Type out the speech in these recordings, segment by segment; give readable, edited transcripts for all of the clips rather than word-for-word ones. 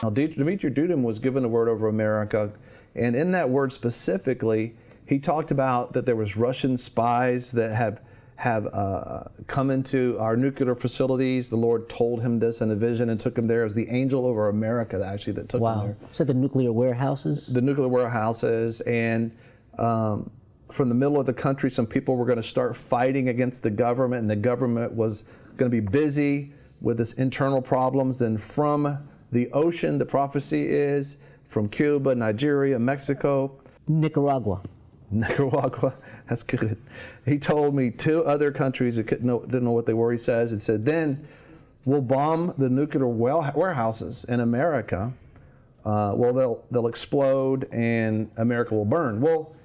Now, Dmitry Dudin was given a word over America, and in that word specifically, he talked about that there was Russian spies that have come into our nuclear facilities. The Lord told him this in a vision and took him there as the angel over America, that took him there. So the nuclear warehouses? The nuclear warehouses, and from the middle of the country, some people were going to start fighting against the government, and the government was going to be busy with this internal problems. Then from the ocean, the prophecy is from Cuba, Nigeria, Mexico, Nicaragua, that's good. He told me 2 other countries that didn't know what they were. He said, then we'll bomb the nuclear warehouses in America. They'll explode and America will burn. Well,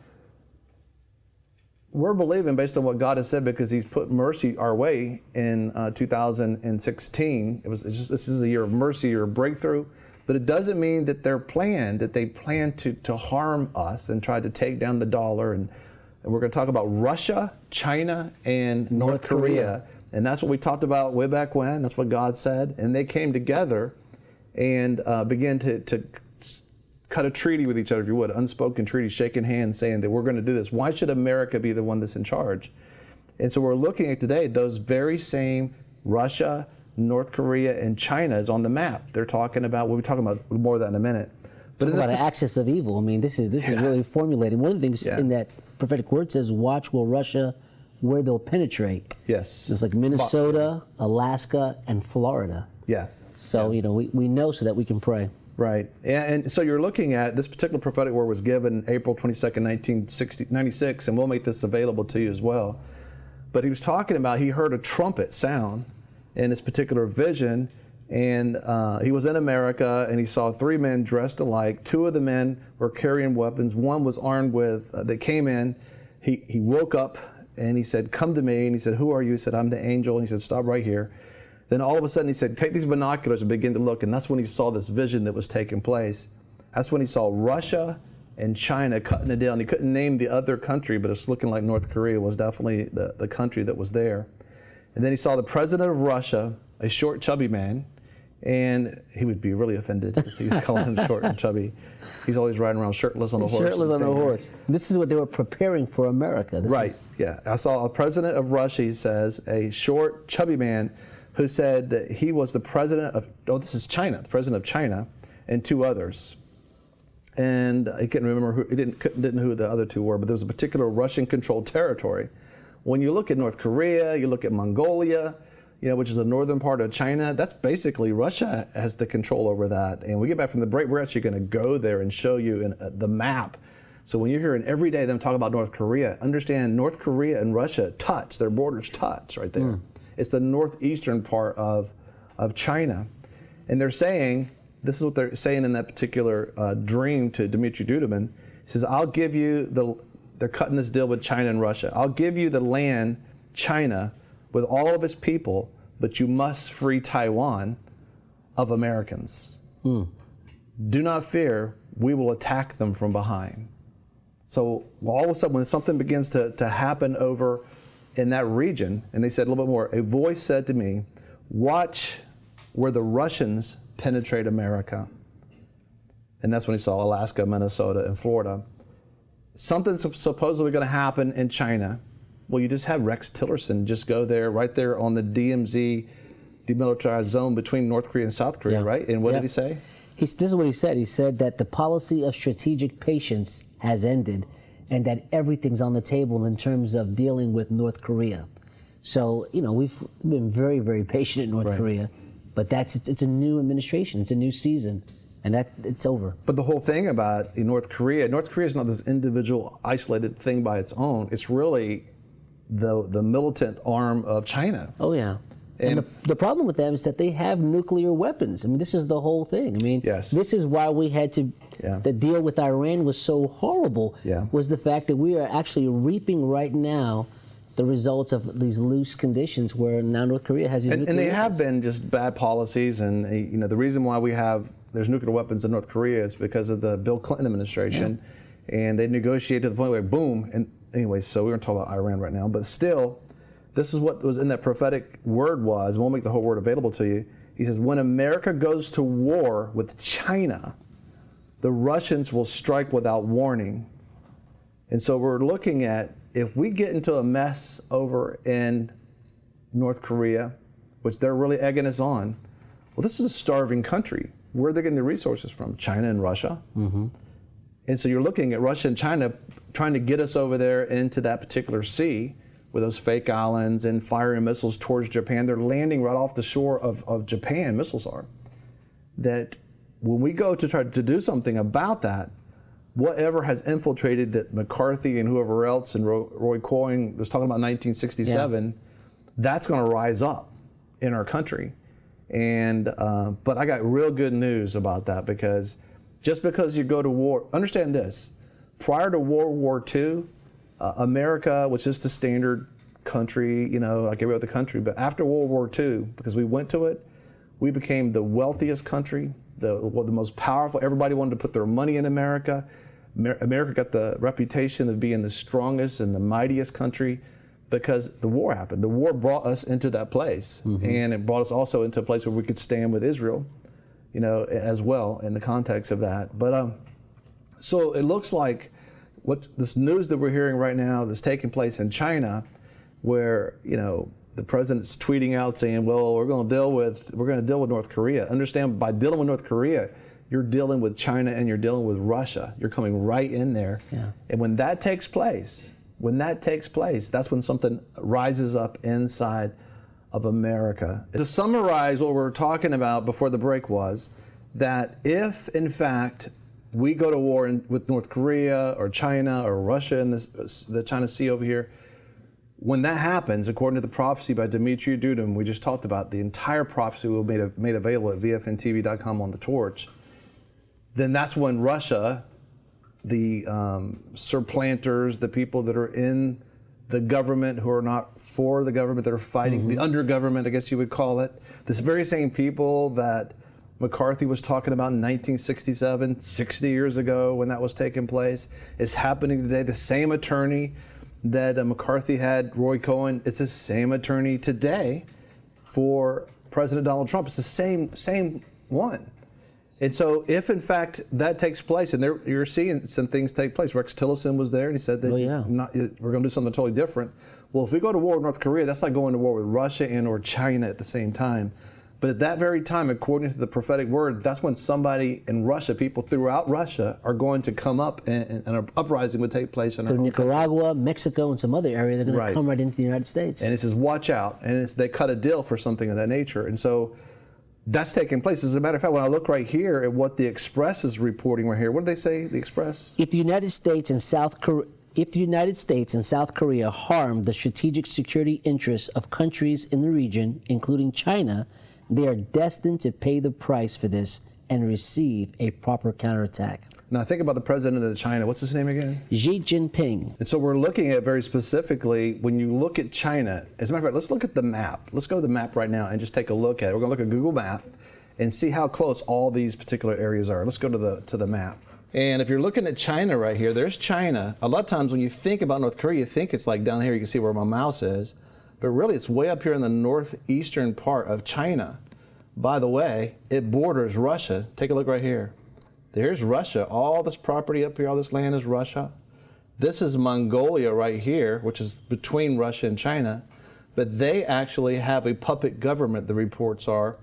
we're believing based on what God has said, because He's put mercy our way in 2016. This is a year of mercy or breakthrough. But it doesn't mean that they plan to harm us and try to take down the dollar. And we're going to talk about Russia, China, and North Korea. And that's what we talked about way back when. That's what God said. And they came together and began to cut a treaty with each other, if you would, unspoken treaty, shaking hands, saying that we're going to do this. Why should America be the one that's in charge? And so we're looking at today, those very same Russia, North Korea, and China is on the map. They're talking about, we'll be talking about more of that in a minute. But about an axis of evil. I mean, this is really formulating. One of the things in that prophetic word says, watch where they'll penetrate. Yes. It's like Minnesota, Alaska, and Florida. Yes. So, we know so that we can pray. Right. And so you're looking at, this particular prophetic word was given April 22nd, 1996, and we'll make this available to you as well. But he was talking about, he heard a trumpet sound in this particular vision, and he was in America, and he saw 3 men dressed alike. 2 of the men were carrying weapons. One was armed with, they came in, he woke up, and he said, come to me, and he said, who are you? He said, I'm the angel, and he said, stop right here. Then all of a sudden he said, take these binoculars and begin to look, and that's when he saw this vision that was taking place. That's when he saw Russia and China cutting it down. He couldn't name the other country, but it's looking like North Korea was definitely the country that was there. And then he saw the president of Russia, a short, chubby man, and he would be really offended if he was calling him short and chubby. He's always riding around shirtless on a horse. Shirtless on a horse. This is what they were preparing for America. Yeah. I saw a president of Russia, he says, a short, chubby man, who said that he was the president of, this is China, the president of China, and 2 others. And he couldn't remember didn't know who the other 2 were, but there was a particular Russian-controlled territory. When you look at North Korea, you look at Mongolia, which is the northern part of China, that's basically Russia has the control over that. And we get back from the break, we're actually going to go there and show you the map. So when you're hearing every day them talk about North Korea, understand North Korea and Russia touch, their borders touch right there. It's the northeastern part of China. And they're saying, this is what they're saying in that particular dream to Dmitry Dudin. He says, I'll give you they're cutting this deal with China and Russia. I'll give you the land, China, with all of its people, but you must free Taiwan of Americans. Do not fear, we will attack them from behind. So all of a sudden, when something begins to happen over in that region, and they said a little bit more, a voice said to me, watch where the Russians penetrate America. And that's when he saw Alaska, Minnesota, and Florida. Something's supposedly going to happen in China. Well, you just have Rex Tillerson just go there, right there on the DMZ, demilitarized zone between North Korea and South Korea, right? And what did he say? This is what he said. He said that the policy of strategic patience has ended, and that everything's on the table in terms of dealing with North Korea. So, we've been very, very patient in North Korea, but it's a new administration, it's a new season, and it's over. But the whole thing about North Korea is not this individual isolated thing by its own. It's really the militant arm of China. Oh yeah. And the problem with them is that they have nuclear weapons. I mean, this is the whole thing. I mean, this is why we had to, the deal with Iran was so horrible, was the fact that we are actually reaping right now the results of these loose conditions where now North Korea has these nuclear and they weapons. have been just bad policies, and the reason why there's nuclear weapons in North Korea is because of the Bill Clinton administration, and they negotiated to the point where boom, and anyway, so we're going to talk about Iran right now, but still, this is what was in that prophetic word was, and we'll make the whole word available to you. He says, when America goes to war with China, the Russians will strike without warning. And so we're looking at, if we get into a mess over in North Korea, which they're really egging us on, well, this is a starving country. Where are they getting the resources from? China and Russia. Mm-hmm. And so you're looking at Russia and China trying to get us over there into that particular sea with those fake islands and firing missiles towards Japan. They're landing right off the shore of Japan, missiles are. That when we go to try to do something about that, whatever has infiltrated that McCarthy and whoever else and Roy Coyne was talking about 1967, that's going to rise up in our country. And but I got real good news about that, because just because you go to war, understand this, prior to World War II, America was just a standard country, you know, like every other country. But after World War II, because we went to it, we became the wealthiest country, the most powerful. Everybody wanted to put their money in America. America got the reputation of being the strongest and the mightiest country because the war happened. The war brought us into that place, and it brought us also into a place where we could stand with Israel, you know, as well in the context of that. But so it looks like what this news that we're hearing right now that's taking place in China, where, you know, the president's tweeting out saying, well, we're going to deal with North Korea. Understand, by dealing with North Korea, you're dealing with China and you're dealing with Russia. You're coming right in there. Yeah. And when that takes place, that's when something rises up inside of America. To summarize what we were talking about before the break was that if, in fact, we go to war with North Korea or China or Russia in the China Sea over here, when that happens, according to the prophecy by Dimitri Dudin, we just talked about, the entire prophecy will be made available at VFNtv.com on the Torch, then that's when Russia, the surplanters, the people that are in the government who are not for the government, that are fighting the under-government, I guess you would call it, this very same people that McCarthy was talking about in 1967, 60 years ago when that was taking place, is happening today. The same attorney that McCarthy had, Roy Coyne, it's the same attorney today for President Donald Trump. It's the same one. And so if, in fact, that takes place, and you're seeing some things take place. Rex Tillerson was there, and he said that we're going to do something totally different. Well, if we go to war with North Korea, that's like going to war with Russia and or China at the same time. But at that very time, according to the prophetic word, that's when somebody in Russia, people throughout Russia, are going to come up, and an uprising would take place. Through Nicaragua, Mexico, and some other area, they're going to come right into the United States. And it says, watch out. And they cut a deal for something of that nature. And so that's taking place. As a matter of fact, when I look right here at what the Express is reporting right here, what do they say, the Express? If the United States and South Korea harm the strategic security interests of countries in the region, including China, they are destined to pay the price for this and receive a proper counterattack. Now think about the president of China. What's his name again? Xi Jinping. And so we're looking at very specifically, when you look at China, as a matter of fact, let's look at the map. Let's go to the map right now and just take a look at it. We're going to look at Google Map and see how close all these particular areas are. Let's go to the map. And if you're looking at China right here, there's China. A lot of times when you think about North Korea, you think it's like down here, you can see where my mouse is. But really, it's way up here in the northeastern part of China. By the way, it borders Russia. Take a look right here. There's Russia. All this property up here, all this land is Russia. This is Mongolia right here, which is between Russia and China. But they actually have a puppet government, the reports are.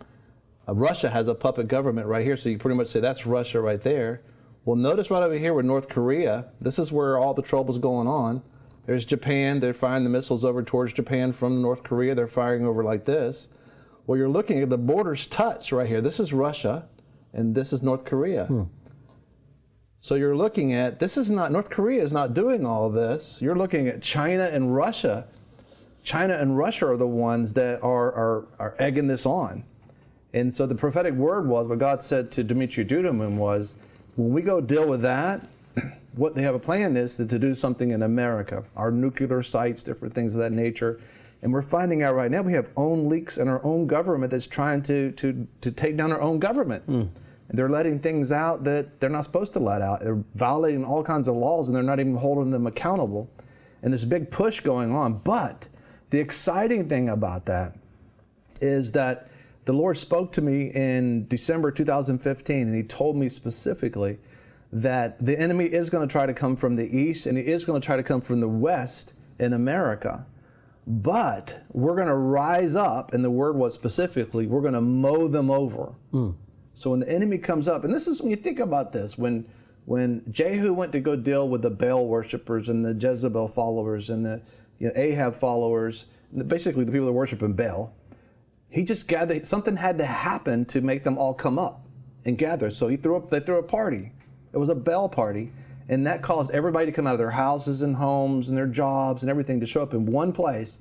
Russia has a puppet government right here, so you pretty much say that's Russia right there. Well, notice right over here with North Korea, this is where all the trouble's going on. There's Japan. They're firing the missiles over towards Japan from North Korea. They're firing over like this. Well, you're looking at the borders touch right here. This is Russia, and this is North Korea. So you're looking at, North Korea is not doing all of this. You're looking at China and Russia. China and Russia are the ones that are egging this on. And so the prophetic word was, what God said to Dimitri Dudin was, when we go deal with that, what they have a plan is to do something in America, our nuclear sites, different things of that nature. And we're finding out right now we have own leaks in our own government that's trying to take down our own government. And they're letting things out that they're not supposed to let out. They're violating all kinds of laws, and they're not even holding them accountable. And there's a big push going on. But the exciting thing about that is that the Lord spoke to me in December 2015, and he told me specifically that the enemy is going to try to come from the east, and he is going to try to come from the west in America. But we're going to rise up, and the word was specifically, we're going to mow them over. So when the enemy comes up, and this is when you think about this, when Jehu went to go deal with the Baal worshipers and the Jezebel followers and the Ahab followers, basically the people that worship in Baal, he just gathered, something had to happen to make them all come up and gather. So they threw a party. It was a Baal party, and that caused everybody to come out of their houses and homes and their jobs and everything to show up in one place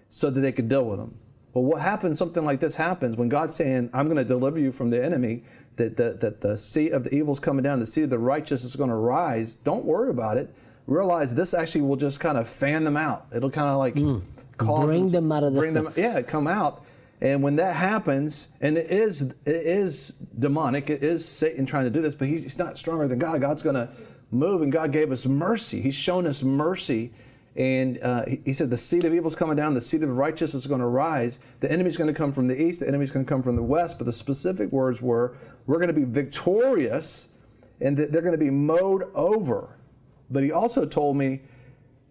so that they could deal with them. But what happens, something like this happens when God's saying, I'm going to deliver you from the enemy, that the seed of the evil is coming down, the seed of the righteous is going to rise. Don't worry about it. Realize this actually will just kind of fan them out. It'll kind of like cause them out of the... come out. And when that happens, and it is demonic, it is Satan trying to do this, but he's not stronger than God. God's going to move, and God gave us mercy. He's shown us mercy. And he said the seed of evil is coming down, the seed of the righteous is going to rise. The enemy's going to come from the east, the enemy's going to come from the west. But the specific words were, we're going to be victorious, and that they're going to be mowed over. But he also told me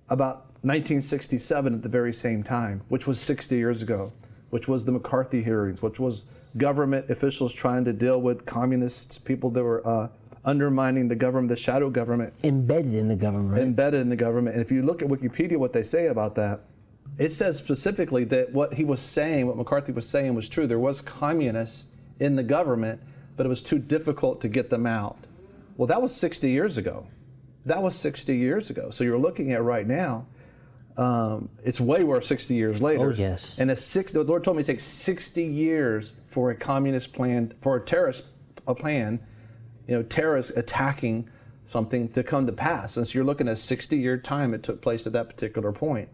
about 1967 at the very same time, which was 60 years ago, which was the McCarthy hearings, which was government officials trying to deal with communists, people that were undermining the government, the shadow government. Embedded in the government, right? Embedded in the government. And if you look at Wikipedia, what they say about that, it says specifically that what he was saying, what McCarthy was saying was true. There was communists in the government, but it was too difficult to get them out. Well, that was 60 years ago. That was 60 years ago. So you're looking at right now, it's way worse 60 years later. Oh, yes. And the Lord told me it takes 60 years for a communist plan, for a terrorist plan, terrorists attacking something to come to pass. And so you're looking at a 60-year time it took place at that particular point.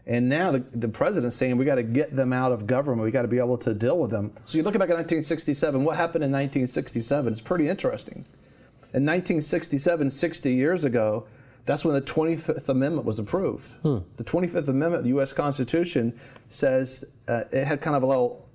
And now the president's saying we got to get them out of government. We got to be able to deal with them. So you look back at 1967. What happened in 1967? It's pretty interesting. In 1967, 60 years ago, that's when the 25th Amendment was approved. The 25th Amendment of the U.S. Constitution says, it had kind of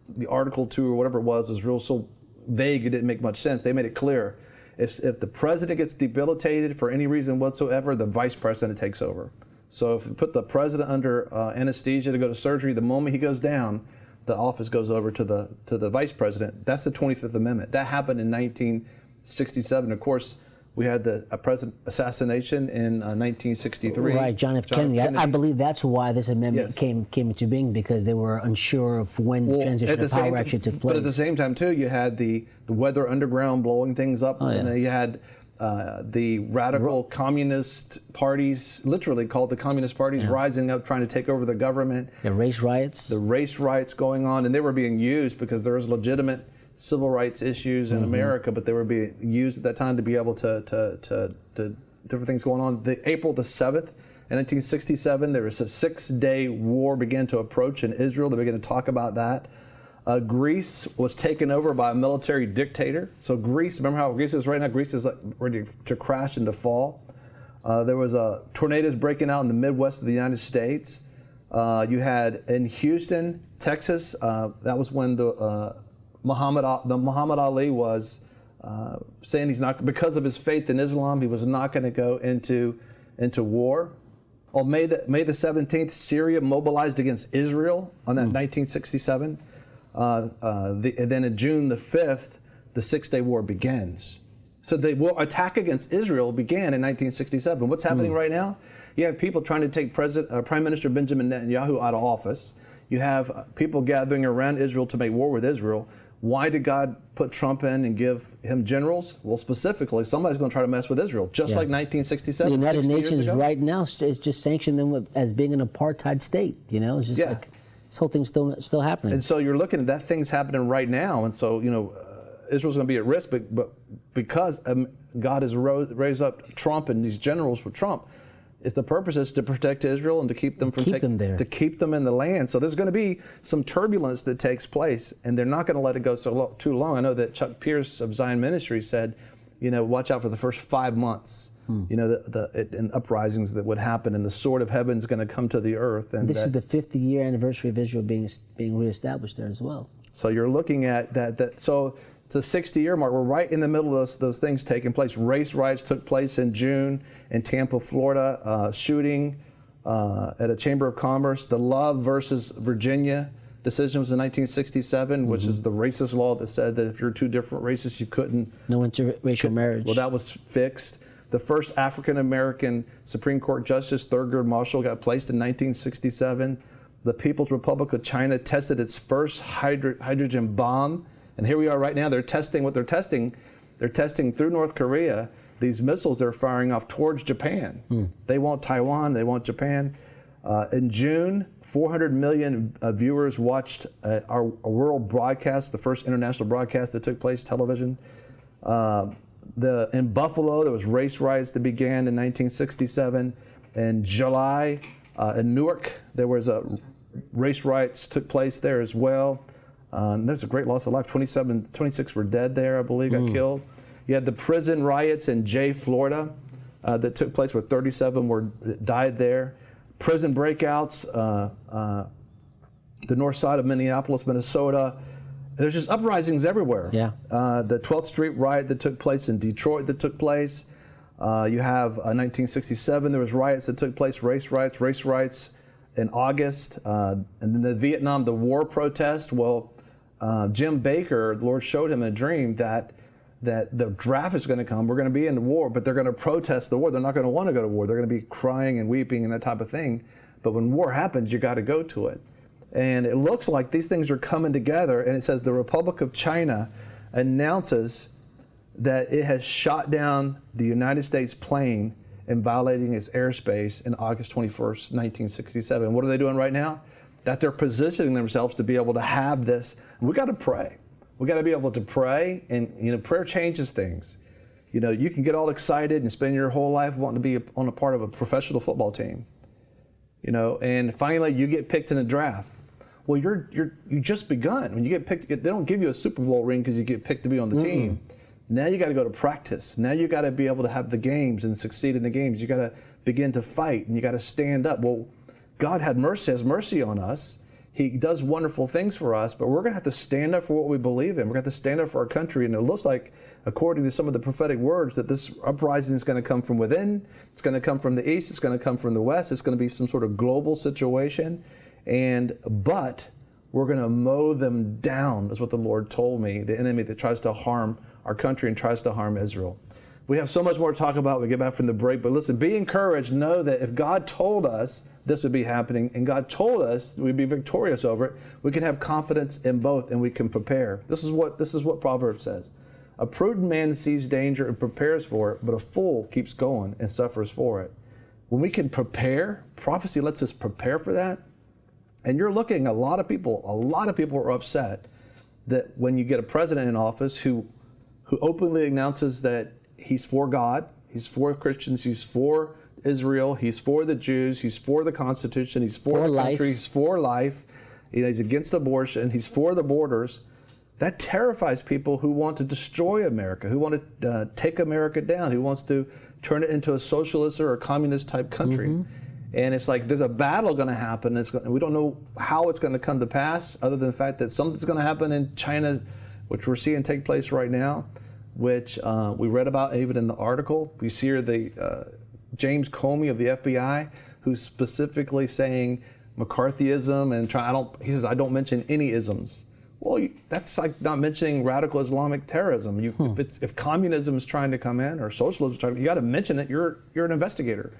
the Article 2 or whatever it was real so vague it didn't make much sense. They made it clear. If the president gets debilitated for any reason whatsoever, the vice president takes over. So if you put the president under anesthesia to go to surgery, the moment he goes down, the office goes over to the vice president. That's the 25th Amendment. That happened in 1967. Of course, we had a president assassination in 1963. Right, John F. Kennedy. I believe that's why this amendment came into being, because they were unsure of when the transition of power actually took place. But at the same time, too, you had the Weather Underground blowing things up. And then you had the radical communist parties, literally called the communist parties, rising up, trying to take over the government. The race riots. The race riots going on. And they were being used because there was legitimate civil rights issues in America, but they were being used at that time to be able to different things going on. April the 7th in 1967, there was a 6-day war began to approach in Israel. They began to talk about that. Greece was taken over by a military dictator. So Greece, remember how Greece is right now? Greece is like ready to crash and to fall. There was tornadoes breaking out in the Midwest of the United States. You had in Houston, Texas, that was when the Muhammad Ali was saying he's not, because of his faith in Islam, he was not going to go into war. On May the 17th, Syria mobilized against Israel on that 1967. And then in June the 5th, the 6-day war begins. So the attack against Israel began in 1967. What's happening right now? You have people trying to take Prime Minister Benjamin Netanyahu out of office. You have people gathering around Israel to make war with Israel. Why did God put Trump in and give him generals? Well, specifically, somebody's going to try to mess with Israel, just like 1967. The United Nations right now is just sanctioning them as being an apartheid state. It's just like this whole thing's still happening. And so you're looking at that thing's happening right now, and so Israel's going to be at risk, but because God has raised up Trump and these generals for Trump, the purpose is to protect Israel and to keep them there, to keep them in the land. So there's going to be some turbulence that takes place, and they're not going to let it go too long. I know that Chuck Pierce of Zion Ministry said, watch out for the first 5 months. And uprisings that would happen, and the sword of heaven is going to come to the earth. And this is the 50-year anniversary of Israel being reestablished there as well. So you're looking at that. So the 60-year mark, we're right in the middle of those things taking place. Race riots took place in June in Tampa, Florida. Shooting at a Chamber of Commerce. The Love versus Virginia decision was in 1967, which is the racist law that said that if you're two different races, you couldn't. No interracial marriage. Well, that was fixed. The first African-American Supreme Court Justice, Thurgood Marshall, got placed in 1967. The People's Republic of China tested its first hydrogen bomb. And here we are right now. They're testing what they're testing. They're testing through North Korea these missiles they're firing off towards Japan. They want Taiwan. They want Japan. In June, 400 million viewers watched our world broadcast, the first international broadcast that took place, television. In Buffalo, there was race riots that began in 1967. In July, in Newark, there was race riots took place there as well. There's a great loss of life. 26 were dead there, I believe, got killed. You had the prison riots in Jay, Florida, that took place where 37 died there. Prison breakouts, the north side of Minneapolis, Minnesota. There's just uprisings everywhere. Yeah. The 12th Street riot that took place in Detroit that took place. You have 1967, there was riots that took place, race riots in August. And then the war protest. Well, Jim Baker, the Lord showed him in a dream that the draft is going to come. We're going to be in the war, but they're going to protest the war. They're not going to want to go to war. They're going to be crying and weeping and that type of thing. But when war happens, you got to go to it. And it looks like these things are coming together. And it says the Republic of China announces that it has shot down the United States plane and violating its airspace in August 21st, 1967. What are they doing right now? That they're positioning themselves to be able to have this. We got to pray. We got to be able to pray, and prayer changes things. You can get all excited and spend your whole life wanting to be on a part of a professional football team. And finally you get picked in a draft. Well, you just begun. When you get picked, they don't give you a Super Bowl ring because you get picked to be on the team. Now you got to go to practice. Now you got to be able to have the games and succeed in the games. You got to begin to fight, and you got to stand up. Well, God has mercy on us. He does wonderful things for us, but we're going to have to stand up for what we believe in. We're going to have to stand up for our country. And it looks like, according to some of the prophetic words, that this uprising is going to come from within. It's going to come from the east. It's going to come from the west. It's going to be some sort of global situation. But we're going to mow them down, is what the Lord told me, the enemy that tries to harm our country and tries to harm Israel. We have so much more to talk about when we get back from the break, but listen, be encouraged. Know that if God told us this would be happening, and God told us we'd be victorious over it, we can have confidence in both, and we can prepare. This is what Proverbs says. A prudent man sees danger and prepares for it, but a fool keeps going and suffers for it. When we can prepare, prophecy lets us prepare for that. And you're looking, a lot of people are upset that when you get a president in office who openly announces that he's for God, he's for Christians, he's for Israel, he's for the Jews, he's for the Constitution, he's for the country, he's for life, he's against abortion, he's for the borders. That terrifies people who want to destroy America, who want to take America down, who wants to turn it into a socialist or a communist type country. And it's like there's a battle going to happen. We don't know how it's going to come to pass, other than the fact that something's going to happen in China, which we're seeing take place right now, which we read about even in the article. We see here the James Comey of the FBI, who's specifically saying McCarthyism, and he says, I don't mention any isms. Well, that's like not mentioning radical Islamic terrorism. If communism is trying to come in, or socialism is trying, you got to mention it. You're an investigator.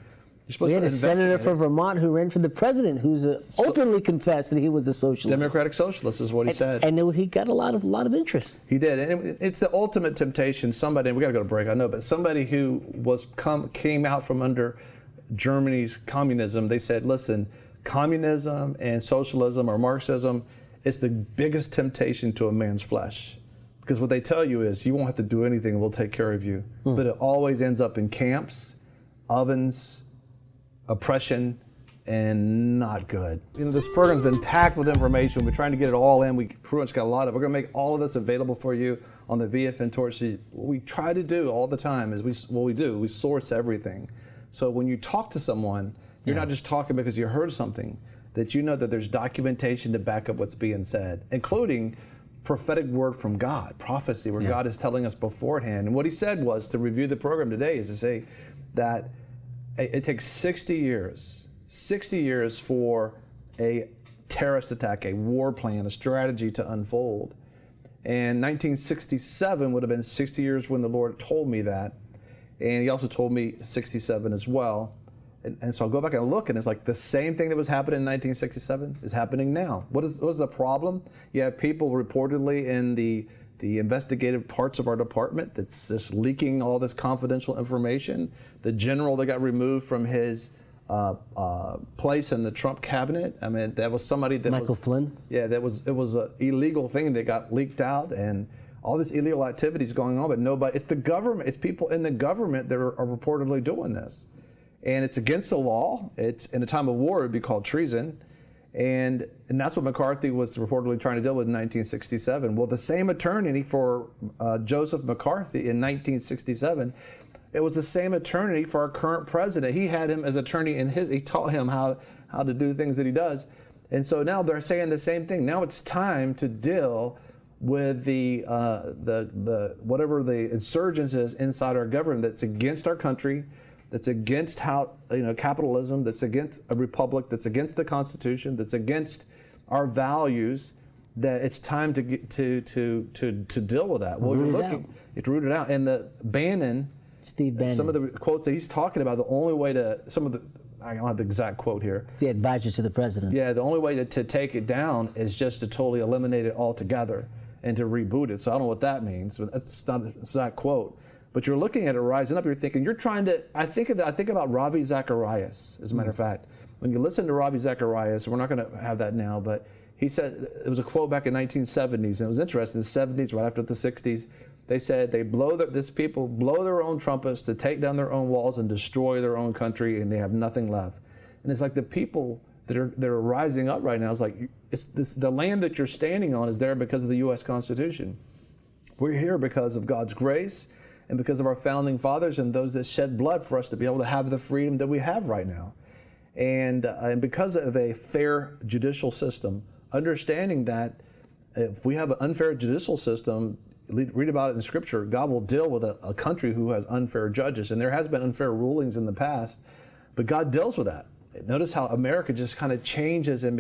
We had a senator from Vermont who ran for the president who's openly confessed that he was a socialist. Democratic socialist is what he said. And he got a lot of interest. He did. And it's the ultimate temptation. Somebody, and we got to go to break, I know, but somebody who came out from under Germany's communism, they said, listen, communism and socialism or Marxism, it's the biggest temptation to a man's flesh. Because what they tell you is, you won't have to do anything, we'll take care of you. But it always ends up in camps, ovens, oppression, and not good. This program's been packed with information. We're trying to get it all in. We pretty much got a lot of it. We're going to make all of this available for you on the VFN Torch. What we try to do all the time is we source everything. So when you talk to someone, you're not just talking because you heard something, that you know that there's documentation to back up what's being said, including prophetic word from God, prophecy, where God is telling us beforehand. And what he said was, to review the program today, is to say that it takes 60 years for a terrorist attack, a war plan, a strategy to unfold. And 1967 would have been 60 years when the Lord told me that. And he also told me 67 as well. And so I'll go back and look, and it's like the same thing that was happening in 1967 is happening now. What is the problem? You have people reportedly in the investigative parts of our department that's just leaking all this confidential information. The general that got removed from his place in the Trump cabinet. I mean, that was somebody that Michael Flynn. Yeah, it was an illegal thing that got leaked out, and all this illegal activities going on, but nobody. It's the government. It's people in the government that are reportedly doing this. And it's against the law. It's in a time of war, it would be called treason. And that's what McCarthy was reportedly trying to deal with in 1967. Well, the same attorney for Joseph McCarthy in 1967, it was the same attorney for our current president. He had him as attorney he taught him how to do things that he does. And so now they're saying the same thing. Now it's time to deal with the whatever the insurgence is inside our government that's against our country, that's against capitalism, that's against a republic, that's against the Constitution, that's against our values. That it's time to get to deal with that. Well, you have to root it out. And Steve Bannon, some of the quotes that he's talking about, the only way to I don't have the exact quote here. It's the advisor to the president. Yeah, the only way to take it down is just to totally eliminate it altogether and to reboot it. So I don't know what that means, but that's not the exact quote. But you're looking at it rising up. You're thinking, you're trying to. I think about Ravi Zacharias. As a matter of fact, when you listen to Ravi Zacharias, we're not going to have that now, but he said it was a quote back in 1970s, and it was interesting. In the 70s, right after the 60s, they said these people blow their own trumpets to take down their own walls and destroy their own country, and they have nothing left. And it's like the people that are rising up right now. It's like the land that you're standing on is there because of the U.S. Constitution. We're here because of God's grace and because of our founding fathers and those that shed blood for us to be able to have the freedom that we have right now. And because of a fair judicial system, understanding that if we have an unfair judicial system, read about it in Scripture, God will deal with a country who has unfair judges. And there has been unfair rulings in the past, but God deals with that. Notice how America just kind of changes and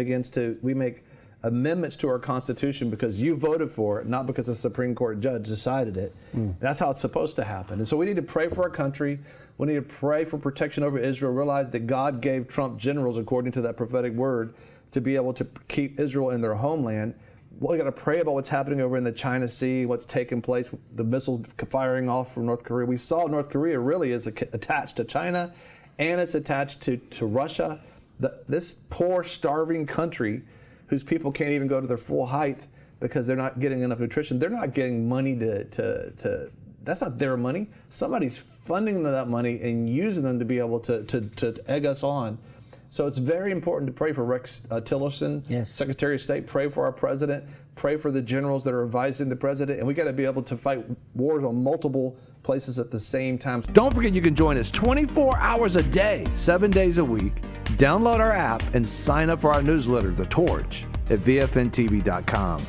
we make amendments to our Constitution because you voted for it, not because a Supreme Court judge decided it. That's how it's supposed to happen. And so we need to pray for our country. We need to pray for protection over Israel, realize that God gave Trump generals, according to that prophetic word, to be able to keep Israel in their homeland. Well, we got to pray about what's happening over in the China Sea, what's taking place, the missiles firing off from North Korea. We saw North Korea really is attached to China, and it's attached to Russia. This poor, starving country whose people can't even go to their full height because they're not getting enough nutrition. They're not getting money to that's not their money. Somebody's funding that money and using them to be able to egg us on. So it's very important to pray for Rex Tillerson, yes, Secretary of State. Pray for our president. Pray for the generals that are advising the president. And we got to be able to fight wars on multiple places at the same time. Don't forget you can join us 24 hours a day, 7 days a week. Download our app and sign up for our newsletter, The Torch, at VFNtv.com.